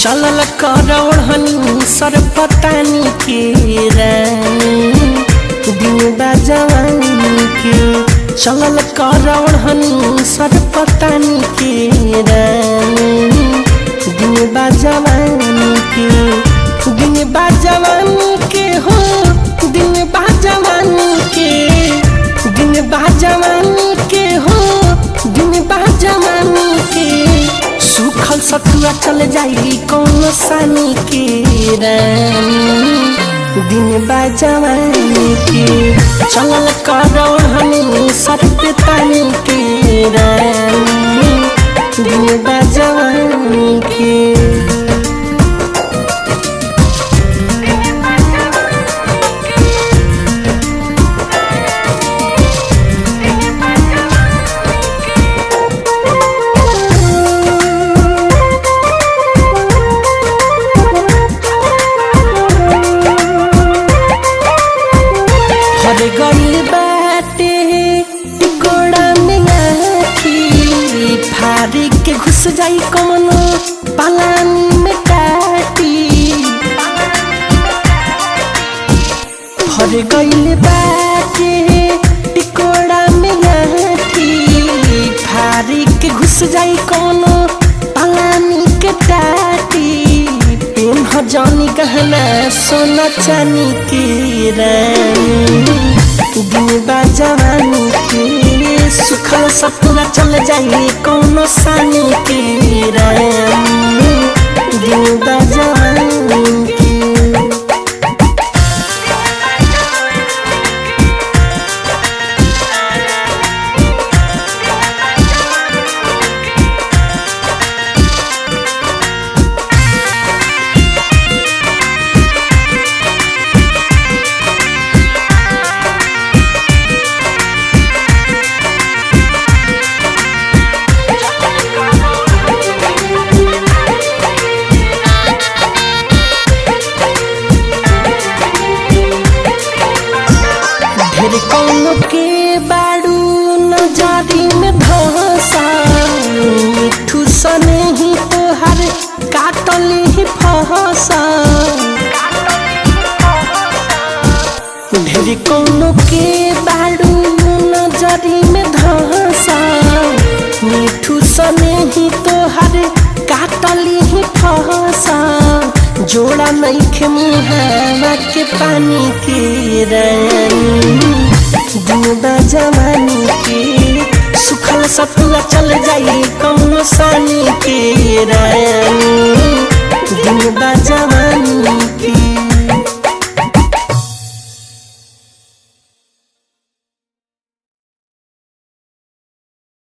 चलल करौड़नी सर पतानी के रानी दिन बा जवानी के। चलल करौड़नी सर पतानी के रानी दिन बा जवानी के। दिन बा जवानी के हो दिन बा जवानी के। दिन बा जवानी के हो दिन बा जवानी के। सुखल सतुआ चल जाई कौन सानी के रानी दिन बा जवानी के। चलल करौड़नी सर पे तानी के रानी दिन बा जवानी के। गई बाटे टिकोड़ा में आखी फारी के घुस जाई कमनो पलानी में काटी। फर गई बाटे टिकोड़ा में आखी फारी के घुस जाई कमनो पलानी के काटी। पेन हो जानी गहना सोना चानी के रानी दिन बा जवानी के। सुखल सतुआ चल जाई कौनो सानी के रानी दिन बा जवानी के। कौनो के बाड़ू नजरी में धसा मिठू सने ही तोहर काटली ही फहसा। ढेर कौनो के बाड़ू नजरी में धसा मिठू सने ही तोहर काटली ही फहसा। जोड़ा नइखे मुहावा के पानी के रानी दिन बा जवानी के। सुखल सतुआ चल जाई कौनो सानी के